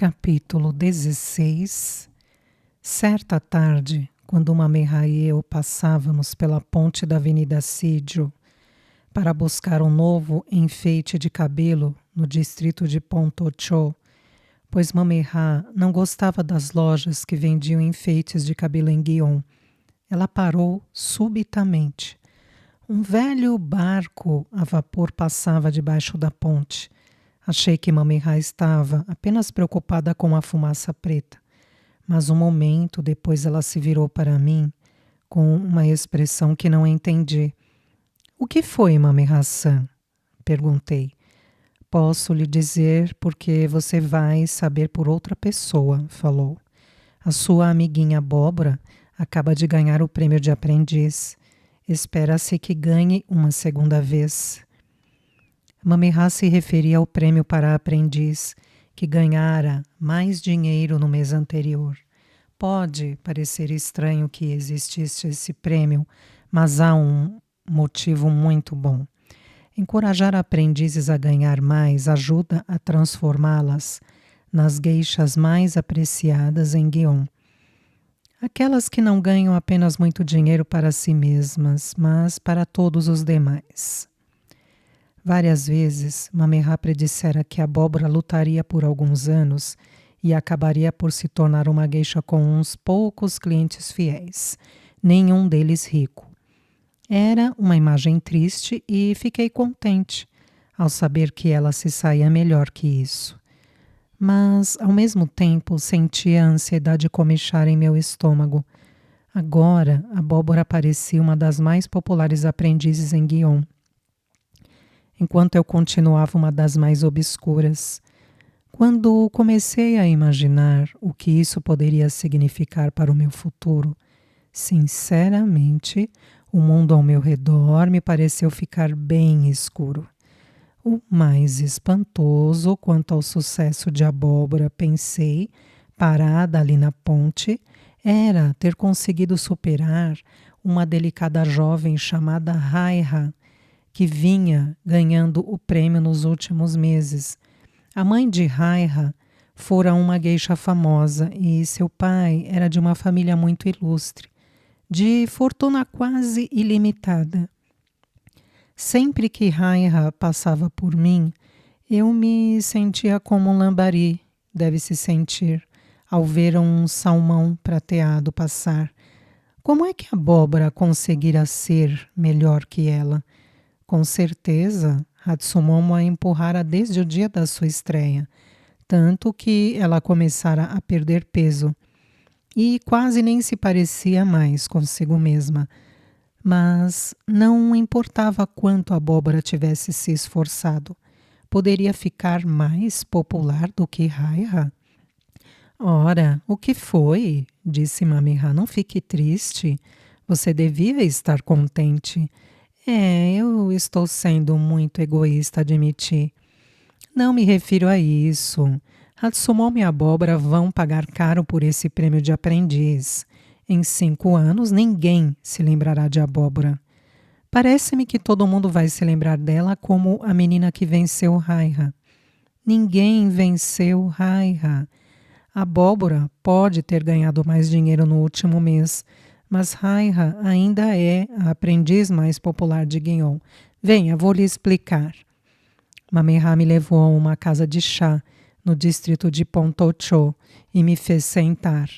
Capítulo 16. Certa tarde, quando Mameha e eu passávamos pela ponte da Avenida Sídio para buscar um novo enfeite de cabelo no distrito de Pontocho, pois Mameha não gostava das lojas que vendiam enfeites de cabelo em Guion, ela parou subitamente. Um velho barco a vapor passava debaixo da ponte. Achei que Mameha estava apenas preocupada com a fumaça preta, mas um momento depois ela se virou para mim com uma expressão que não entendi. "O que foi, Mameha-san?" perguntei. "Posso lhe dizer porque você vai saber por outra pessoa", falou. "A sua amiguinha Abóbora acaba de ganhar o prêmio de aprendiz. Espera-se que ganhe uma segunda vez." Mameha se referia ao prêmio para aprendiz, que ganhara mais dinheiro no mês anterior. Pode parecer estranho que existisse esse prêmio, mas há um motivo muito bom. Encorajar aprendizes a ganhar mais ajuda a transformá-las nas geishas mais apreciadas em Guion. Aquelas que não ganham apenas muito dinheiro para si mesmas, mas para todos os demais. Várias vezes, Mameha predissera que Abóbora lutaria por alguns anos e acabaria por se tornar uma geisha com uns poucos clientes fiéis, nenhum deles rico. Era uma imagem triste e fiquei contente ao saber que ela se saía melhor que isso. Mas, ao mesmo tempo, sentia a ansiedade comichar em meu estômago. Agora, Abóbora parecia uma das mais populares aprendizes em Guion, enquanto eu continuava uma das mais obscuras. Quando comecei a imaginar o que isso poderia significar para o meu futuro, sinceramente, o mundo ao meu redor me pareceu ficar bem escuro. O mais espantoso quanto ao sucesso de Abóbora, pensei, parada ali na ponte, era ter conseguido superar uma delicada jovem chamada Raiha, que vinha ganhando o prêmio nos últimos meses. A mãe de Raiha fora uma geisha famosa e seu pai era de uma família muito ilustre, de fortuna quase ilimitada. Sempre que Raiha passava por mim, eu me sentia como um lambari deve se sentir ao ver um salmão prateado passar. Como é que a Abóbora conseguira ser melhor que ela? Com certeza, Hatsumomo a empurrara desde o dia da sua estreia, tanto que ela começara a perder peso e quase nem se parecia mais consigo mesma. Mas não importava quanto a Abóbora tivesse se esforçado, poderia ficar mais popular do que Raiha? "Ora, o que foi?" disse Mameha. "Não fique triste. Você devia estar contente." Eu estou sendo muito egoísta, admiti. "Não me refiro a isso. Hatsumomo e Abóbora vão pagar caro por esse prêmio de aprendiz. Em 5 anos, ninguém se lembrará de Abóbora. Parece-me que todo mundo vai se lembrar dela como a menina que venceu Raiha." "Ninguém venceu Raiha. Abóbora pode ter ganhado mais dinheiro no último mês, mas Raiha ainda é a aprendiz mais popular de Guion. Venha, vou lhe explicar." Mameha me levou a uma casa de chá no distrito de Pontocho e me fez sentar.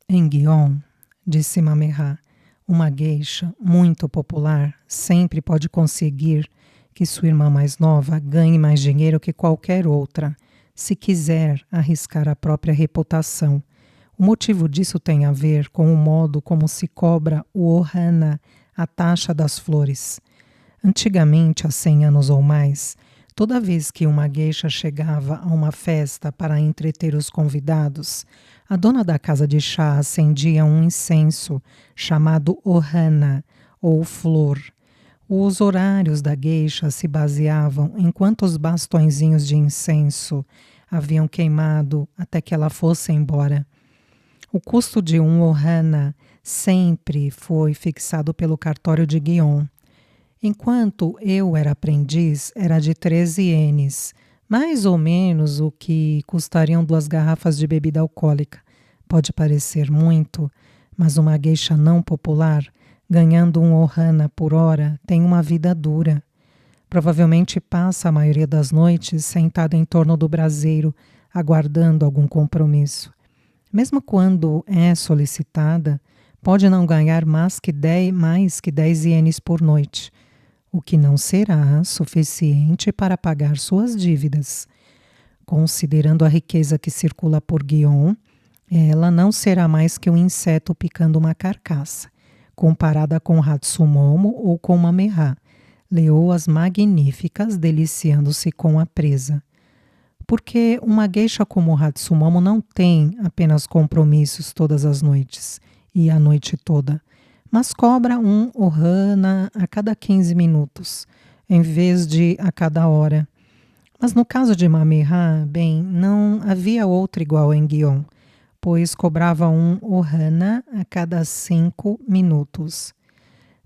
"Em Guion", disse Mameha, "uma geisha muito popular sempre pode conseguir que sua irmã mais nova ganhe mais dinheiro que qualquer outra, se quiser arriscar a própria reputação. O motivo disso tem a ver com o modo como se cobra o ohana, a taxa das flores. Antigamente, há 100 anos ou mais, toda vez que uma geisha chegava a uma festa para entreter os convidados, a dona da casa de chá acendia um incenso chamado ohana, ou flor. Os horários da geisha se baseavam em quantos bastõezinhos de incenso haviam queimado até que ela fosse embora. O custo de um ohana sempre foi fixado pelo cartório de Guion. Enquanto eu era aprendiz, era de 13 ienes, mais ou menos o que custariam 2 garrafas de bebida alcoólica. Pode parecer muito, mas uma geisha não popular, ganhando um ohana por hora, tem uma vida dura. Provavelmente passa a maioria das noites sentada em torno do braseiro, aguardando algum compromisso. Mesmo quando é solicitada, pode não ganhar mais que 10 ienes por noite, o que não será suficiente para pagar suas dívidas. Considerando a riqueza que circula por Gion, ela não será mais que um inseto picando uma carcaça, comparada com Hatsumomo ou com Mameha, leoas magníficas deliciando-se com a presa. Porque uma geisha como Hatsumomo não tem apenas compromissos todas as noites e a noite toda, mas cobra um ohana a cada 15 minutos, em vez de a cada hora. Mas no caso de Mameha, bem, não havia outra igual em Gion, pois cobrava um ohana a cada 5 minutos.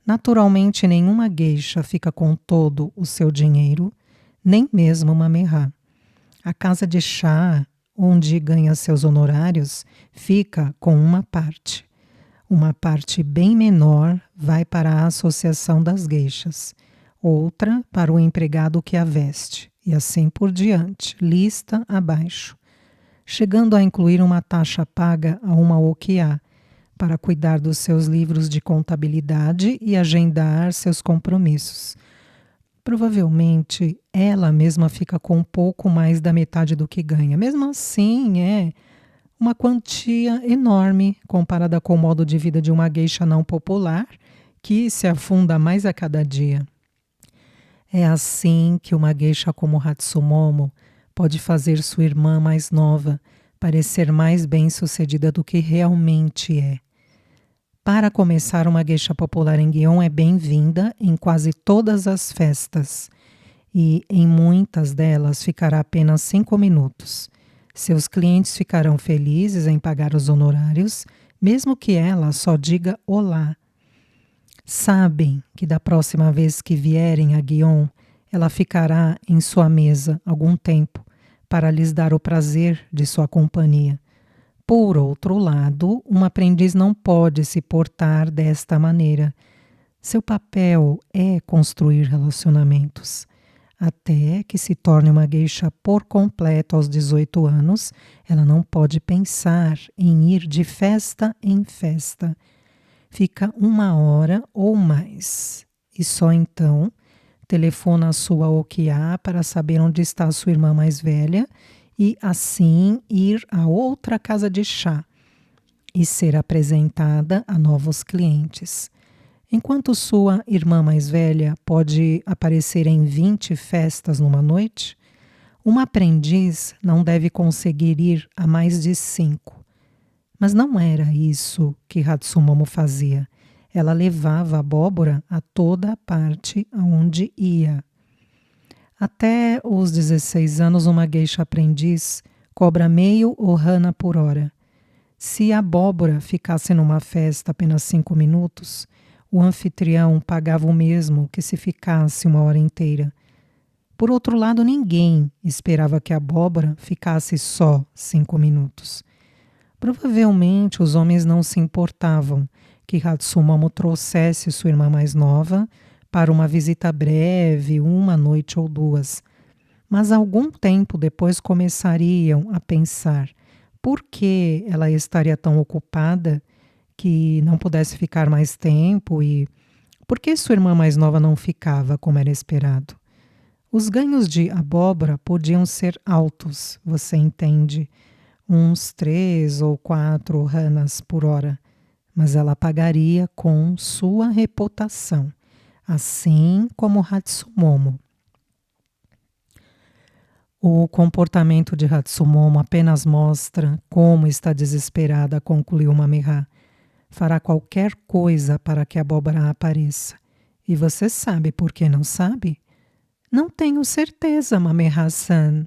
Naturalmente, nenhuma geisha fica com todo o seu dinheiro, nem mesmo Mameha. A casa de chá, onde ganha seus honorários, fica com uma parte. Uma parte bem menor vai para a associação das geishas, outra para o empregado que a veste, e assim por diante, lista abaixo, chegando a incluir uma taxa paga a uma okiá, para cuidar dos seus livros de contabilidade e agendar seus compromissos. Provavelmente ela mesma fica com um pouco mais da metade do que ganha. Mesmo assim, é uma quantia enorme comparada com o modo de vida de uma geisha não popular, que se afunda mais a cada dia. É assim que uma geisha como Hatsumomo pode fazer sua irmã mais nova parecer mais bem-sucedida do que realmente é. Para começar, uma geisha popular em Gion é bem-vinda em quase todas as festas e em muitas delas ficará apenas 5 minutos. Seus clientes ficarão felizes em pagar os honorários, mesmo que ela só diga olá. Sabem que da próxima vez que vierem a Gion, ela ficará em sua mesa algum tempo para lhes dar o prazer de sua companhia. Por outro lado, um aprendiz não pode se portar desta maneira. Seu papel é construir relacionamentos. Até que se torne uma geisha por completo aos 18 anos, ela não pode pensar em ir de festa em festa. Fica 1 hora ou mais. E só então telefona a sua okiá para saber onde está a sua irmã mais velha e assim ir a outra casa de chá e ser apresentada a novos clientes. Enquanto sua irmã mais velha pode aparecer em 20 festas numa noite, uma aprendiz não deve conseguir ir a mais de 5. Mas não era isso que Hatsumomo fazia. Ela levava a abóbora a toda a parte aonde ia. Até os 16 anos, uma geisha aprendiz cobra meio ohana por hora. Se a abóbora ficasse numa festa apenas 5 minutos, o anfitrião pagava o mesmo que se ficasse 1 hora inteira. Por outro lado, ninguém esperava que a abóbora ficasse só 5 minutos. Provavelmente os homens não se importavam que Hatsumomo trouxesse sua irmã mais nova para uma visita breve, 1 noite ou 2. Mas algum tempo depois começariam a pensar por que ela estaria tão ocupada que não pudesse ficar mais tempo e por que sua irmã mais nova não ficava como era esperado. Os ganhos de abóbora podiam ser altos, você entende, uns 3 ou 4 ranas por hora, mas ela pagaria com sua reputação, assim como Hatsumomo. O comportamento de Hatsumomo apenas mostra como está desesperada, concluiu Mameha. Fará qualquer coisa para que a abóbora apareça. E você sabe por que não sabe? Não tenho certeza, Mameha-san.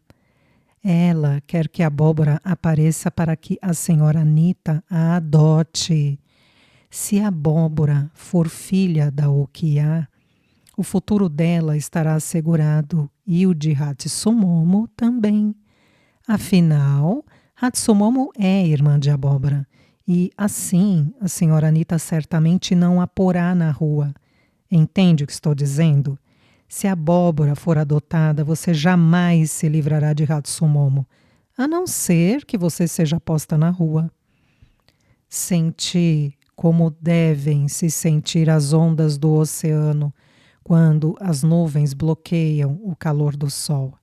Ela quer que a abóbora apareça para que a senhora Nita a adote. Se a abóbora for filha da okiá, O futuro dela estará assegurado e o de Hatsumomo também. Afinal, Hatsumomo é irmã de abóbora e, assim, a senhora Anita certamente não a porá na rua. Entende o que estou dizendo? Se a abóbora for adotada, você jamais se livrará de Hatsumomo, a não ser que você seja posta na rua. Senti como devem se sentir as ondas do oceano quando as nuvens bloqueiam o calor do sol.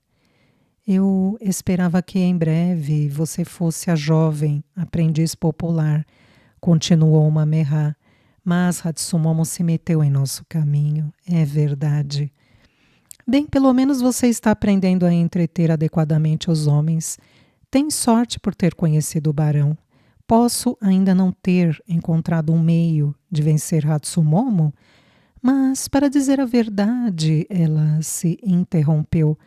Eu esperava que em breve você fosse a jovem aprendiz popular, continuou Mamerá, mas Hatsumomo se meteu em nosso caminho, é verdade. Bem, pelo menos você está aprendendo a entreter adequadamente os homens. Tem sorte por ter conhecido o barão. Posso ainda não ter encontrado um meio de vencer Hatsumomo, mas, para dizer a verdade, ela se interrompeu.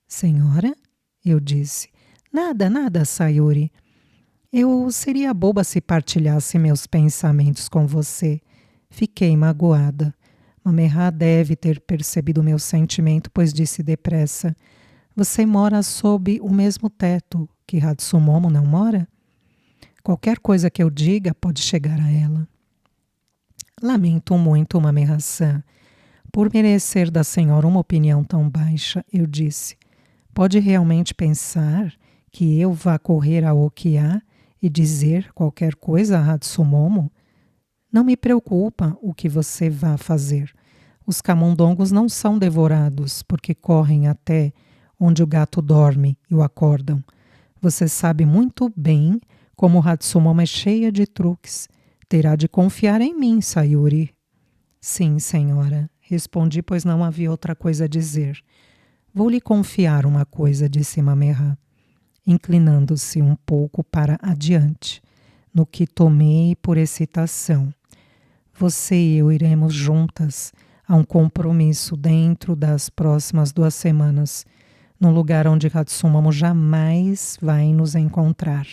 Senhora? Eu disse. Nada, nada, Sayuri. Eu seria boba se partilhasse meus pensamentos com você. Fiquei magoada. Mamerá deve ter percebido meu sentimento, pois disse depressa. Você mora sob o mesmo teto que Hatsumomo não mora? Qualquer coisa que eu diga pode chegar a ela. Lamento muito, Mamerra-san. Por merecer da senhora uma opinião tão baixa, eu disse. Pode realmente pensar que eu vá correr a Okiá e dizer qualquer coisa a Hatsumomo? Não me preocupa o que você vá fazer. Os camundongos não são devorados porque correm até onde o gato dorme e o acordam. Você sabe muito bem como Hatsumomo é cheia de truques. Terá de confiar em mim, Sayuri. Sim, senhora, respondi, pois não havia outra coisa a dizer. Vou lhe confiar uma coisa, disse Mamerra, inclinando-se um pouco para adiante, no que tomei por excitação. Você e eu iremos juntas a um compromisso dentro das próximas 2 semanas, num lugar onde Hatsumomo jamais vai nos encontrar.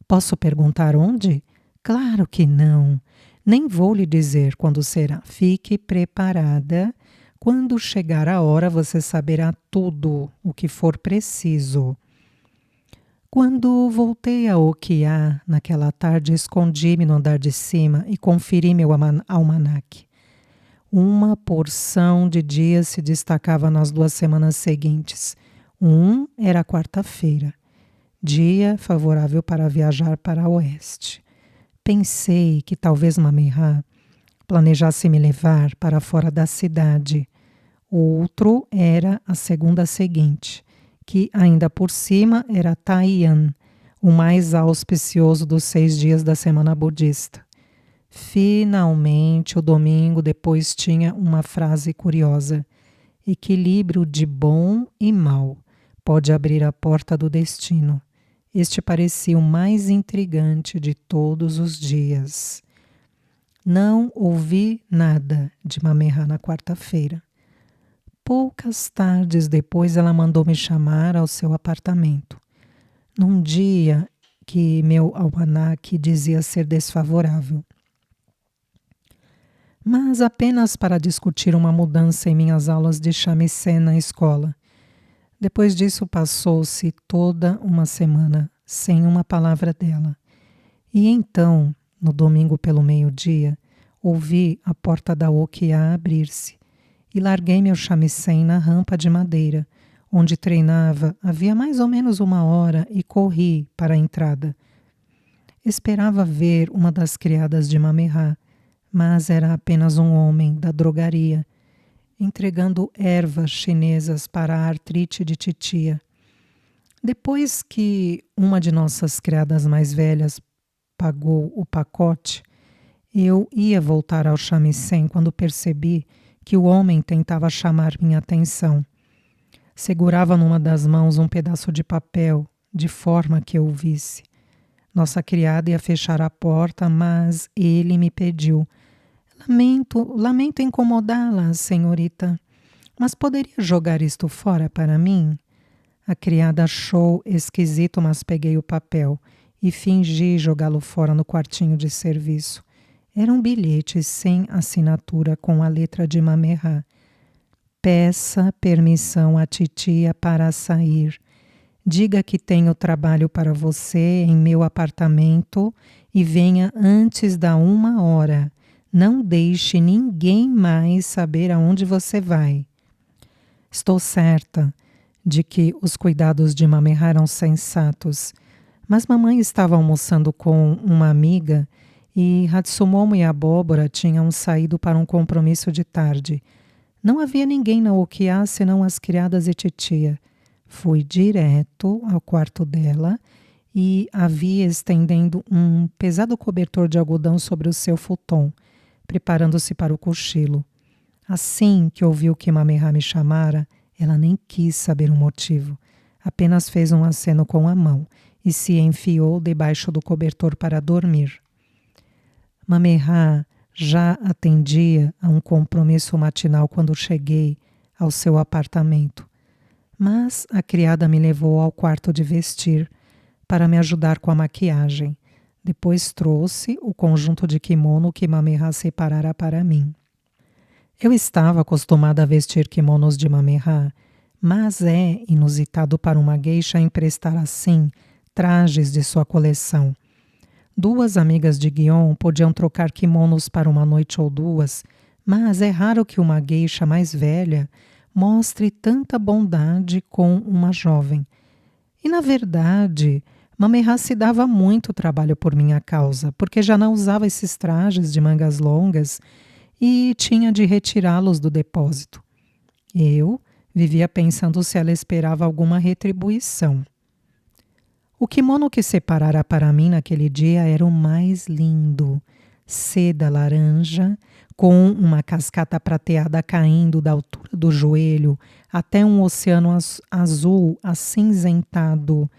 Posso perguntar onde? Claro que não. Nem vou lhe dizer quando será. Fique preparada. Quando chegar a hora, você saberá tudo o que for preciso. Quando voltei a Okiá, naquela tarde, escondi-me no andar de cima e conferi meu almanaque. Uma porção de dias se destacava nas 2 semanas seguintes. Era quarta-feira, dia favorável para viajar para oeste. Pensei que talvez Mamerra planejasse me levar para fora da cidade. Outro era a segunda seguinte, que ainda por cima era Taiyan, o mais auspicioso dos 6 dias da semana budista. Finalmente, o domingo depois tinha uma frase curiosa. Equilíbrio de bom e mal pode abrir a porta do destino. Este parecia o mais intrigante de todos os dias. Não ouvi nada de Mamerra na quarta-feira. Poucas tardes depois, ela mandou me chamar ao seu apartamento. Num dia que meu almanaque dizia ser desfavorável. Mas apenas para discutir uma mudança em minhas aulas de shamisen na escola. Depois disso, passou-se toda uma semana sem uma palavra dela. E então, no domingo pelo meio-dia, ouvi a porta da Okiá abrir-se e larguei meu shamisen na rampa de madeira, onde treinava havia mais ou menos 1 hora e corri para a entrada. Esperava ver uma das criadas de Mamerra, mas era apenas um homem da drogaria, entregando ervas chinesas para a artrite de titia. Depois que uma de nossas criadas mais velhas pagou o pacote, eu ia voltar ao shamisen quando percebi que o homem tentava chamar minha atenção. Segurava numa das mãos um pedaço de papel, de forma que eu o visse. Nossa criada ia fechar a porta, mas ele me pediu: Lamento incomodá-la, senhorita, mas poderia jogar isto fora para mim? A criada achou esquisito, mas peguei o papel e fingi jogá-lo fora no quartinho de serviço. Era um bilhete sem assinatura com a letra de Mamerra. Peça permissão à titia para sair. Diga que tenho trabalho para você em meu apartamento e venha antes da 1 hora. Não deixe ninguém mais saber aonde você vai. Estou certa de que os cuidados de Mameha eram sensatos, mas mamãe estava almoçando com uma amiga e Hatsumomo e Abóbora tinham saído para um compromisso de tarde. Não havia ninguém na Okiá senão as criadas e titia. Fui direto ao quarto dela e a vi estendendo um pesado cobertor de algodão sobre o seu futon, preparando-se para o cochilo. Assim que ouviu que Mameha me chamara, ela nem quis saber o motivo. Apenas fez um aceno com a mão e se enfiou debaixo do cobertor para dormir. Mameha já atendia a um compromisso matinal quando cheguei ao seu apartamento. Mas a criada me levou ao quarto de vestir para me ajudar com a maquiagem. Depois trouxe o conjunto de kimono que Mameha separara para mim. Eu estava acostumada a vestir kimonos de Mameha, mas é inusitado para uma geisha emprestar assim trajes de sua coleção. 2 amigas de Gion podiam trocar kimonos para uma noite ou 2, mas é raro que uma geisha mais velha mostre tanta bondade com uma jovem. E, na verdade, Mameha se dava muito trabalho por minha causa, porque já não usava esses trajes de mangas longas e tinha de retirá-los do depósito. Eu vivia pensando se ela esperava alguma retribuição. O kimono que separara para mim naquele dia era o mais lindo, seda laranja, com uma cascata prateada caindo da altura do joelho até um oceano azul acinzentado.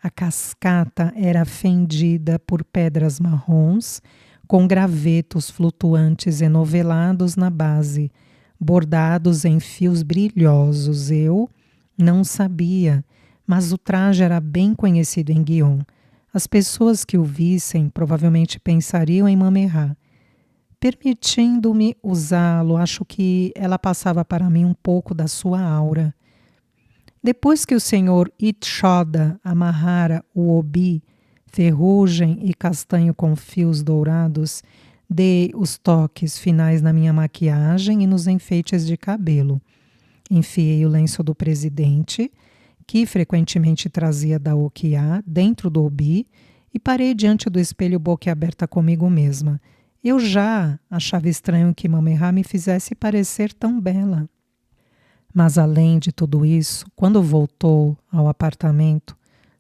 A cascata era fendida por pedras marrons, com gravetos flutuantes enovelados na base, bordados em fios brilhosos. Eu não sabia, mas o traje era bem conhecido em Gion. As pessoas que o vissem provavelmente pensariam em Mameha. Permitindo-me usá-lo, acho que ela passava para mim um pouco da sua aura. Depois que o senhor Ichoda amarrara o obi, ferrugem e castanho com fios dourados, dei os toques finais na minha maquiagem e nos enfeites de cabelo. Enfiei o lenço do presidente, que frequentemente trazia da Okiá, dentro do obi, e parei diante do espelho boquiaberta comigo mesma. Eu já achava estranho que Mameha me fizesse parecer tão bela. Mas além de tudo isso, quando voltou ao apartamento,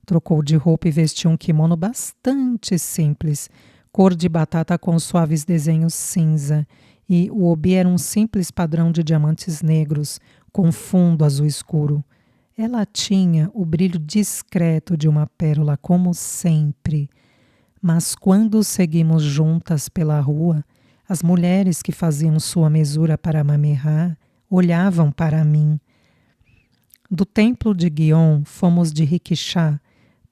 trocou de roupa e vestiu um kimono bastante simples, cor de batata com suaves desenhos cinza, e o obi era um simples padrão de diamantes negros, com fundo azul escuro. Ela tinha o brilho discreto de uma pérola, como sempre. Mas quando seguimos juntas pela rua, as mulheres que faziam sua mesura para Mameha olhavam para mim. Do templo de Gion, fomos de rickshaw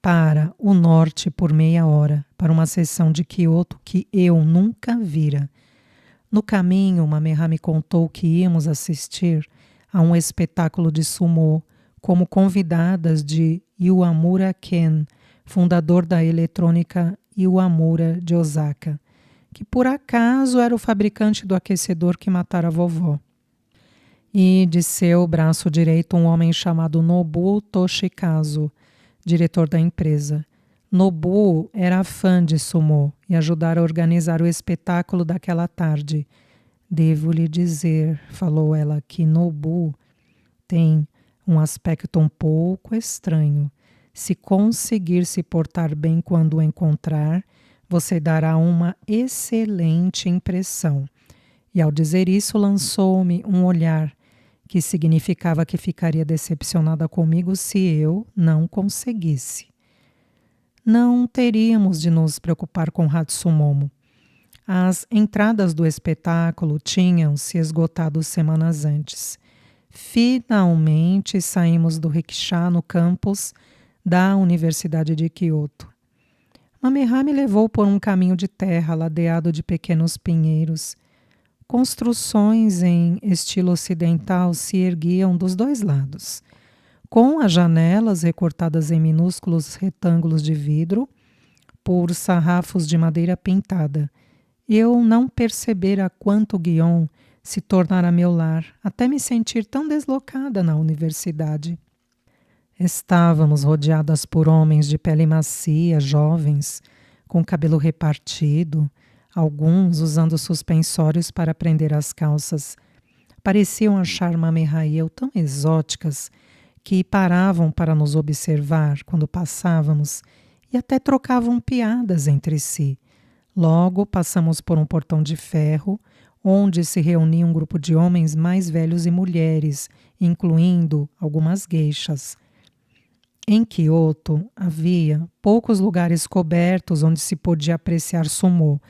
para o norte por meia hora, para uma sessão de Kyoto que eu nunca vira. No caminho, Mameha me contou que íamos assistir a um espetáculo de sumô, como convidadas de Iwamura Ken, fundador da eletrônica Iwamura de Osaka, que por acaso era o fabricante do aquecedor que matara a vovó. E de seu braço direito um homem chamado Nobuo Toshikazu, diretor da empresa. Nobuo era fã de sumô e ajudara a organizar o espetáculo daquela tarde. Devo lhe dizer, falou ela, que Nobuo tem um aspecto um pouco estranho. Se conseguir se portar bem quando o encontrar, você dará uma excelente impressão. E ao dizer isso, lançou-me um olhar que significava que ficaria decepcionada comigo se eu não conseguisse. Não teríamos de nos preocupar com Hatsumomo. As entradas do espetáculo tinham se esgotado semanas antes. Finalmente saímos do rickshaw no campus da Universidade de Kyoto. Mameha me levou por um caminho de terra ladeado de pequenos pinheiros. Construções em estilo ocidental se erguiam dos dois lados, com as janelas recortadas em minúsculos retângulos de vidro por sarrafos de madeira pintada. Eu não percebera quanto Guion se tornara meu lar, até me sentir tão deslocada na universidade. Estávamos rodeadas por homens de pele macia, jovens, com cabelo repartido, alguns usando suspensórios para prender as calças. Pareciam achar Mamerra e eu tão exóticas que paravam para nos observar quando passávamos e até trocavam piadas entre si. Logo passamos por um portão de ferro, onde se reunia um grupo de homens mais velhos e mulheres, incluindo algumas gueixas. Em Kyoto havia poucos lugares cobertos onde se podia apreciar sumô,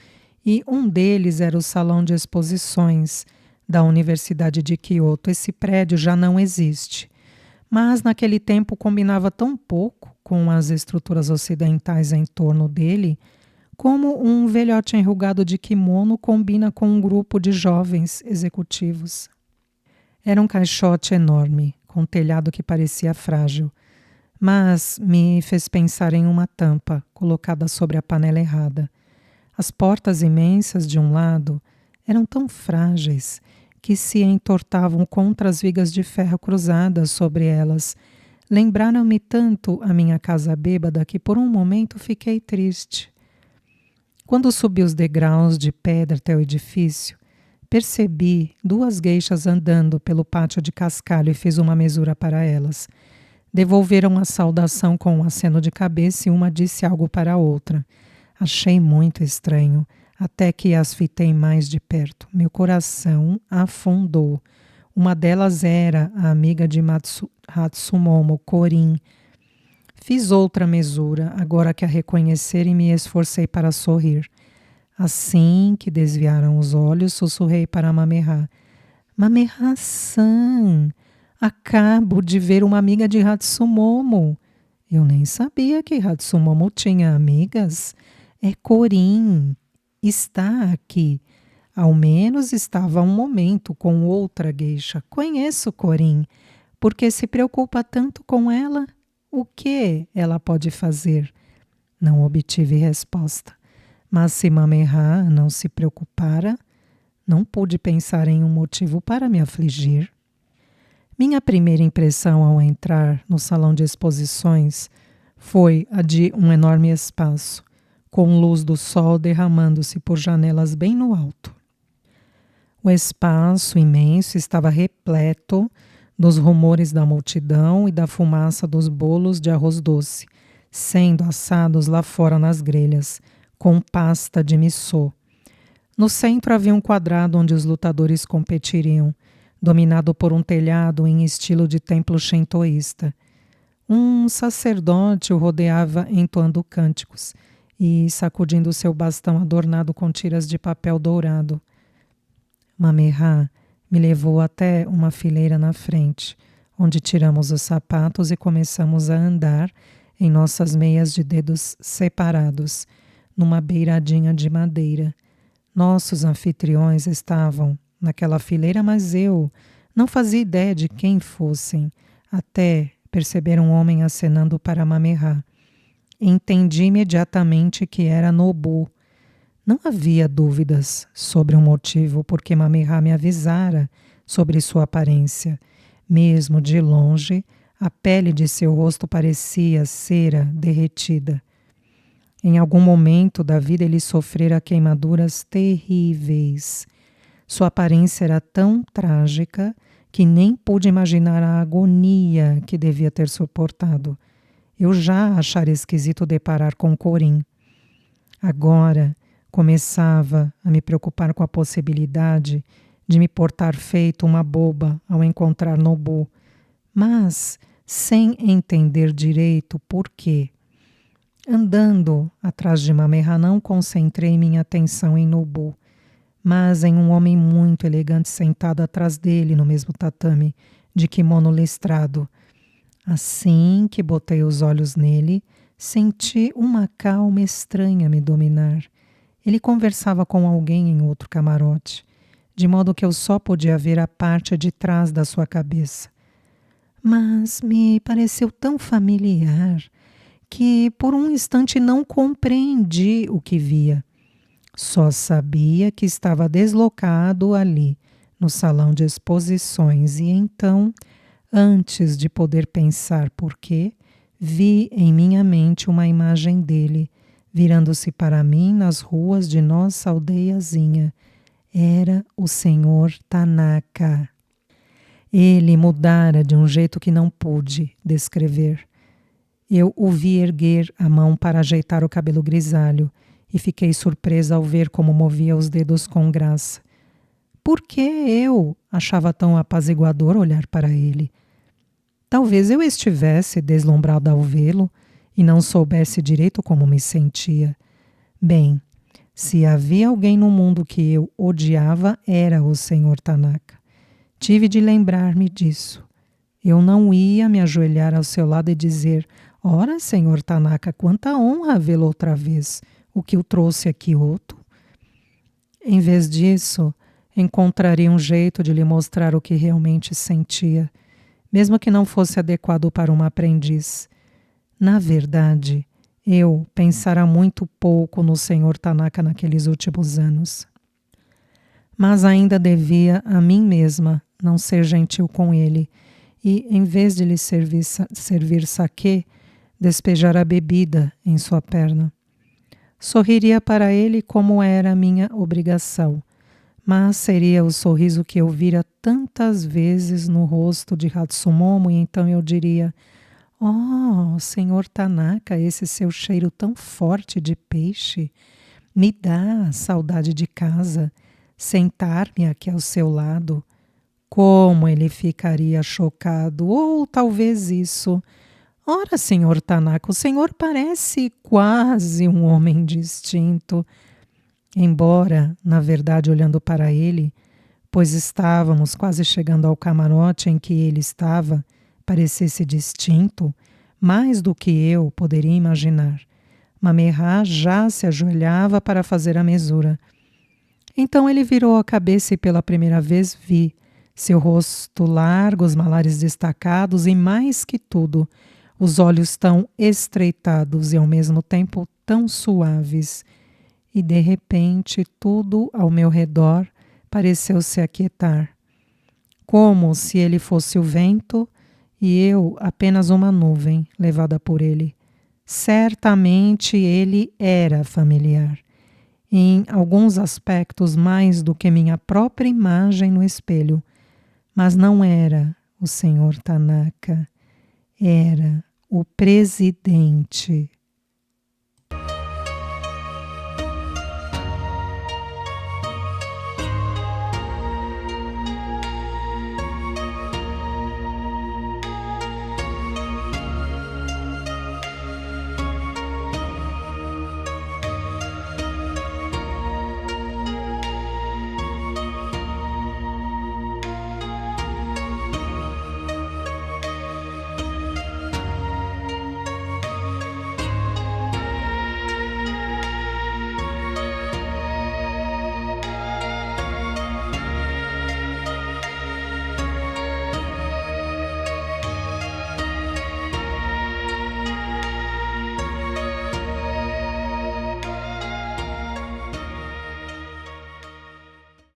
e um deles era o Salão de Exposições da Universidade de Kyoto. Esse prédio já não existe, mas naquele tempo combinava tão pouco com as estruturas ocidentais em torno dele, como um velhote enrugado de kimono combina com um grupo de jovens executivos. Era um caixote enorme, com um telhado que parecia frágil, mas me fez pensar em uma tampa colocada sobre a panela errada. As portas imensas de um lado eram tão frágeis que se entortavam contra as vigas de ferro cruzadas sobre elas. Lembraram-me tanto a minha casa bêbada que por um momento fiquei triste. Quando subi os degraus de pedra até o edifício, percebi duas gueixas andando pelo pátio de cascalho e fiz uma mesura para elas. Devolveram a saudação com um aceno de cabeça e uma disse algo para a outra. Achei muito estranho, até que as fitei mais de perto. Meu coração afundou. Uma delas era a amiga de Hatsumomo, Corin. Fiz outra mesura, agora que a reconhecer, e me esforcei para sorrir. Assim que desviaram os olhos, sussurrei para Mamerra. Mamerra-san, acabo de ver uma amiga de Hatsumomo. Eu nem sabia que Hatsumomo tinha amigas. É Corin. Está aqui. Ao menos estava um momento com outra geisha. Conheço Corin. Por que se preocupa tanto com ela? O que ela pode fazer? Não obtive resposta. Mas se Mamerra não se preocupara, não pude pensar em um motivo para me afligir. Minha primeira impressão ao entrar no salão de exposições foi a de um enorme espaço, com luz do sol derramando-se por janelas bem no alto. O espaço imenso estava repleto dos rumores da multidão e da fumaça dos bolos de arroz doce, sendo assados lá fora nas grelhas, com pasta de missô. No centro havia um quadrado onde os lutadores competiriam, dominado por um telhado em estilo de templo shintoísta. Um sacerdote o rodeava entoando cânticos e sacudindo seu bastão adornado com tiras de papel dourado. Mamerra me levou até uma fileira na frente, onde tiramos os sapatos e começamos a andar em nossas meias de dedos separados, numa beiradinha de madeira. Nossos anfitriões estavam naquela fileira, mas eu não fazia ideia de quem fossem, até perceber um homem acenando para Mamerra. Entendi imediatamente que era Nobu. Não havia dúvidas sobre o motivo porque Mamerra me avisara sobre sua aparência. Mesmo de longe, a pele de seu rosto parecia cera derretida. Em algum momento da vida ele sofrera queimaduras terríveis. Sua aparência era tão trágica que nem pude imaginar a agonia que devia ter suportado. Eu já achara esquisito deparar com Corin. Agora começava a me preocupar com a possibilidade de me portar feito uma boba ao encontrar Nobu, mas sem entender direito por quê. Andando atrás de Mamerra, não concentrei minha atenção em Nobu, mas em um homem muito elegante sentado atrás dele no mesmo tatame, de kimono listrado. Assim que botei os olhos nele, senti uma calma estranha me dominar. Ele conversava com alguém em outro camarote. de modo que eu só podia ver a parte de trás da sua cabeça. Mas me pareceu tão familiar que por um instante não compreendi o que via. Só sabia que estava deslocado ali, no salão de exposições, e então, antes de poder pensar por quê, vi em minha mente uma imagem dele, virando-se para mim nas ruas de nossa aldeiazinha. Era o senhor Tanaka. Ele mudara de um jeito que não pude descrever. Eu o vi erguer a mão para ajeitar o cabelo grisalho e fiquei surpresa ao ver como movia os dedos com graça. Por que eu achava tão apaziguador olhar para ele? Talvez eu estivesse deslumbrada ao vê-lo e não soubesse direito como me sentia. Bem, se havia alguém no mundo que eu odiava, era o senhor Tanaka. Tive de lembrar-me disso. Eu não ia me ajoelhar ao seu lado e dizer: ora, senhor Tanaka, quanta honra vê-lo outra vez. O que o trouxe aqui outro? Em vez disso, encontraria um jeito de lhe mostrar o que realmente sentia, mesmo que não fosse adequado para uma aprendiz. Na verdade, eu pensara muito pouco no senhor Tanaka naqueles últimos anos. Mas ainda devia a mim mesma não ser gentil com ele e, em vez de lhe servir saquê, despejar a bebida em sua perna. Sorriria para ele como era minha obrigação, mas seria o sorriso que eu vira tantas vezes no rosto de Hatsumomo, e então eu diria: oh, senhor Tanaka, esse seu cheiro tão forte de peixe me dá saudade de casa, sentar-me aqui ao seu lado. Como ele ficaria chocado, ou talvez isso: ora, senhor Tanaka, o senhor parece quase um homem distinto. Embora, na verdade, olhando para ele, pois estávamos quase chegando ao camarote em que ele estava, parecesse distinto, mais do que eu poderia imaginar. Mamerá já se ajoelhava para fazer a mesura. Então ele virou a cabeça e pela primeira vez vi seu rosto largo, os malares destacados e, mais que tudo, os olhos tão estreitados e ao mesmo tempo tão suaves. E de repente tudo ao meu redor pareceu se aquietar, como se ele fosse o vento e eu apenas uma nuvem levada por ele. Certamente ele era familiar, em alguns aspectos mais do que minha própria imagem no espelho, mas não era o senhor Tanaka, era o presidente